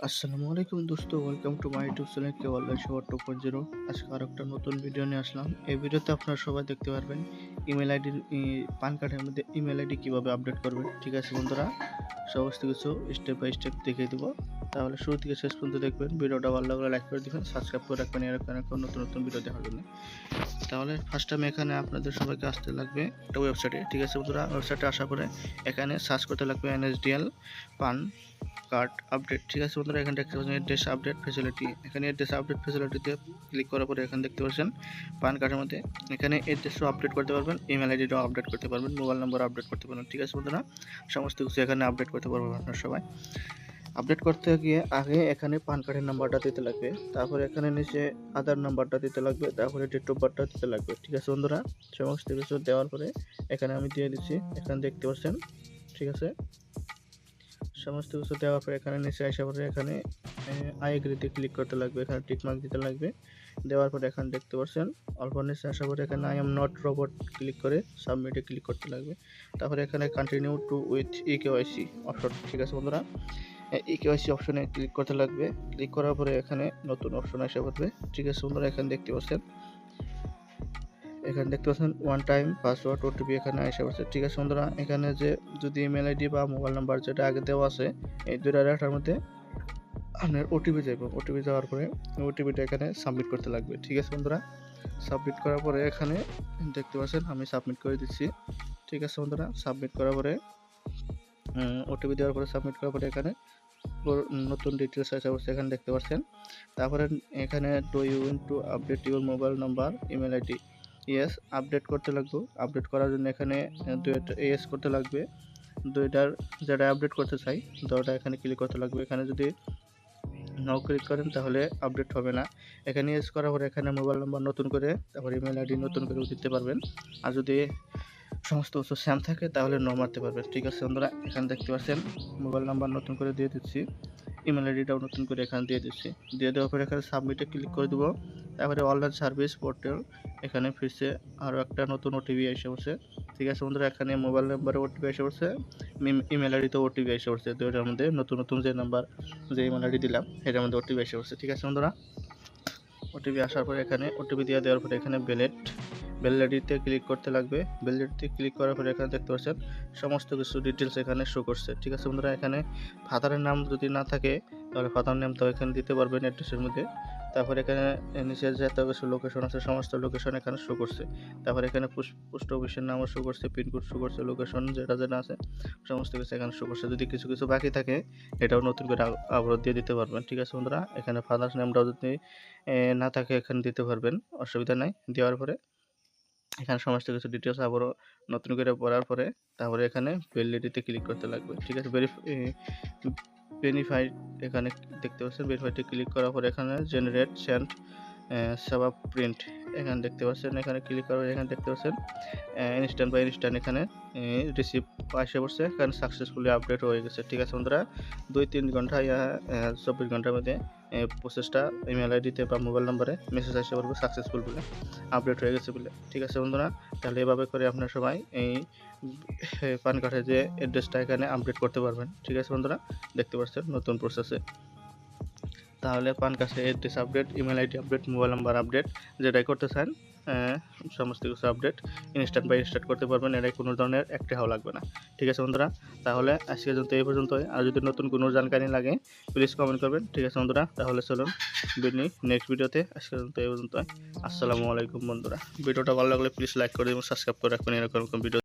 আসসালামু আলাইকুম দোস্ত, welcome to my YouTube channel কেবল সেবা 2.0। আজকে আর একটা নতুন ভিডিও নিয়ে আসলাম। এই ভিডিওতে আপনারা সবাই দেখতে পারবেন ইমেল আইডি, পান কার্ডের মধ্যে ইমেল আইডি কীভাবে আপডেট করবেন। ঠিক আছে বন্ধুরা, সমস্ত কিছু স্টেপ বাই স্টেপ দেখিয়ে দেবো। তাহলে শুরু থেকে শেষ পর্যন্ত দেখবেন। ভিডিওটা ভালো লাগলে লাইক করে দিবেন, সাবস্ক্রাইব করে রাখবেন এরকম নতুন নতুন ভিডিও দেখার জন্য। তাহলে ফার্স্ট টাইম এখানে আপনাদের সবাইকে আসতে লাগবে একটা ওয়েবসাইটে। ঠিক আছে বন্ধুরা, ওয়েবসাইটে আসার পরে এখানে সার্চ করতে লাগবে এনএসডিএল পান কার্ড আপডেট। ঠিক আছে বন্ধুরা, এখানে দেখতে পাচ্ছেন এড্রেস আপডেট ফ্যাসিলিটি। এখানে এড্রেস আপডেট ফ্যাসিলিটিতে ক্লিক করার পরে এখানে দেখতে পাচ্ছেন পান কার্ডের মধ্যে এখানে এড্রেসও আপডেট করতে পারবেন, ইমেল আইডিটাও আপডেট করতে পারবেন, মোবাইল নাম্বার আপডেট করতে পারবেন। ঠিক আছে বন্ধুরা, সমস্ত কিছু এখানে আপডেট করতে পারবেন আপনারা সবাই। আপডেট করতে গিয়ে আগে এখানে পান কার্ডের নাম্বারটা দিতে লাগবে, তারপরে এখানে নিচে আধার নাম্বারটা দিতে লাগবে, তারপরে ডেট অফ বার্থটা দিতে লাগবে। ঠিক আছে বন্ধুরা, সমস্ত কিছু দেওয়ার পরে এখানে আমি দিয়ে দিচ্ছি, এখানে দেখতে পাচ্ছেন। ঠিক আছে, সমস্ত কিছু দেওয়ার পরে এখানে নিচে আসা পরে এখানে আই এগ্রিতে ক্লিক করতে লাগবে, এখানে টিকমার্ক দিতে লাগবে। দেওয়ার পরে এখানে দেখতে পাচ্ছেন অল্প নিচে আসা পরে এখানে I am not robot click করে সাবমিটে ক্লিক করতে লাগবে। তারপরে এখানে continue to with eKYC option. ঠিক আছে বন্ধুরা, ইকেওয়াইসি অপশনে ক্লিক করতে লাগবে। ক্লিক করার পরে এখানে নতুন অপশন আসে পড়বে। ঠিক আছে বন্ধুরা, এখানে দেখতে পাচ্ছেন ওয়ান টাইম পাসওয়ার্ড ওটিপি এখানে এসে পড়ছে। ঠিক আছে বন্ধুরা, এখানে যে যদি ইমেল আইডি বা মোবাইল নাম্বার যেটা আগে দেওয়া আছে এই দুইটার একটার মধ্যে আপনার ওটিপি যাবে। ওটিপি যাওয়ার পরে ওটিপিটা এখানে সাবমিট করতে লাগবে। ঠিক আছে বন্ধুরা, সাবমিট করার পরে এখানে দেখতে পাচ্ছেন আমি সাবমিট করে দিচ্ছি। ঠিক আছে বন্ধুরা, সাবমিট করার পরে ওটিপি দেওয়ার পরে সাবমিট করার পরে এখানে নতুন ডিটেলস আসে অবশ্যই এখানে দেখতে পাচ্ছেন। তারপরে এখানে do you want to update your mobile number email ID, yes update করতে লাগবে। আপডেট করার জন্য এখানে দুইটা ইয়েস করতে লাগবে, দুইটার যেটা আপডেট করতে চাই দুইটা এখানে ক্লিক করতে লাগবে। এখানে যদি নাও ক্লিক করেন তাহলে আপডেট হবে না। এখানে ইয়েস করার পরে এখানে মোবাইল নাম্বার নতুন করে তারপর ইমেল আইডি নতুন করে দিতে পারবেন। আর যদি সমস্ত কিছু সেম থাকে তাহলে নো মারতে পারবেন। ঠিক আছে বন্ধুরা, এখানে দেখতে পাচ্ছেন মোবাইল নাম্বার নতুন করে দিয়ে দিচ্ছি, ইমেল আইডিটাও নতুন করে এখানে দিয়ে দিচ্ছি। দিয়ে দেওয়ার পরে এখানে সাবমিটে ক্লিক করে দেবো। তারপরে অনলাইন সার্ভিস পোর্টাল এখানে ফিরছে আরও একটা নতুন ওটিপি এসে পড়ছে। ঠিক আছে বন্ধুরা, এখানে মোবাইল নাম্বারে ওটিপি এসে পড়ছে, ইমেল আইডিতে ওটিপি এসে পড়ছে। দুইটার মধ্যে নতুন নতুন যে নাম্বার যে ইমেল আইডি দিলাম সেটার মধ্যে ওটিপি এসে পড়ছে। ঠিক আছে বন্ধুরা, ওটিপি আসার পরে এখানে ওটিপি দিয়ে দেওয়ার পরে এখানে ভ্যালিডিটিতে ক্লিক করতে লাগবে। ভ্যালিডিটিতে ক্লিক করার পরে এখানে দেখতে পাচ্ছেন সমস্ত কিছু ডিটেলস এখানে শো করছে। ঠিক আছে বন্ধুরা, এখানে ফাদারের নাম যদি না থাকে তাহলে ফাদার নামটাও এখানে দিতে পারবেন অ্যাড্রেসের মধ্যে। তারপরে এখানে নিচে যত কিছু লোকেশন আছে সমস্ত লোকেশন এখানে শো করছে। তারপরে এখানে পোস্ট অফিসের নামও শো করছে, পিনকোড শো করছে, লোকেশন যেটা যেটা আছে সমস্ত কিছু এখানে শো করছে। যদি কিছু কিছু বাকি থাকে এটাও নতুন করে আপলোড দিয়ে দিতে পারবেন। ঠিক আছে বন্ধুরা, এখানে ফাদার নামটাও যদি না থাকে এখানে দিতে পারবেন, অসুবিধা নাই। দেওয়ার পরে এখানে সমস্ত কিছু ডিটেলস আবারও নতুন করে পড়ার পরে তারপরে এখানে ভ্যালিডিটিতে ক্লিক করতে লাগবে। ঠিক আছে, ভেরিফাইড এখানে দেখতে পাচ্ছেন, ভেরিফাইডে ক্লিক করার পরে এখানে জেনারেট সেন্ড সেবা প্রিন্ট এখানে দেখতে পাচ্ছেন, এখানে ক্লিক করার এখানে দেখতে পাচ্ছেন ইনস্ট্যান্ট বাই ইনস্ট্যান্ট এখানে রিসিভ আসে পড়ছে, এখানে সাকসেসফুলি আপডেট হয়ে গেছে। ঠিক আছে বন্ধুরা, 2-3 ঘন্টা 24 ঘন্টার মধ্যে প্রসেসটা ইমেল আইডিতে বা মোবাইল নাম্বারে মেসেজ আসে পড়বে সাকসেসফুল বলে, আপডেট হয়ে গেছে বলে। ঠিক আছে বন্ধুরা, তাহলে এভাবে করে আপনারা সবাই এই পান কার্ডের যে অ্যাড্রেসটা এখানে আপডেট করতে পারবেন। ঠিক আছে বন্ধুরা, দেখতে পাচ্ছেন নতুন প্রসেসে। তাহলে পান কার্ডের address update, email ID update, mobile number update যেটাই করতে চান সমস্ত কিছু আপডেট ইনস্ট্যান্ট বাই ইনস্ট্যান্ট করতে পারবেন, এটাই কোনো ধরনের একটাও লাগবে না। ঠিক আছে বন্ধুরা, তাহলে আজকে পর্যন্ত এই পর্যন্তই। আর যদি নতুন কোনো জানকারি লাগে প্লিজ কমেন্ট করবেন। ঠিক আছে বন্ধুরা, তাহলে চলুন বিনি নেক্সট ভিডিওতে। আজকে পর্যন্ত এই পর্যন্তই। আসসালামু আলাইকুম বন্ধুরা, ভিডিওটা ভালো লাগলে প্লিজ লাইক করে এবং সাবস্ক্রাইব করে রাখবেন এরকম ভিডিও।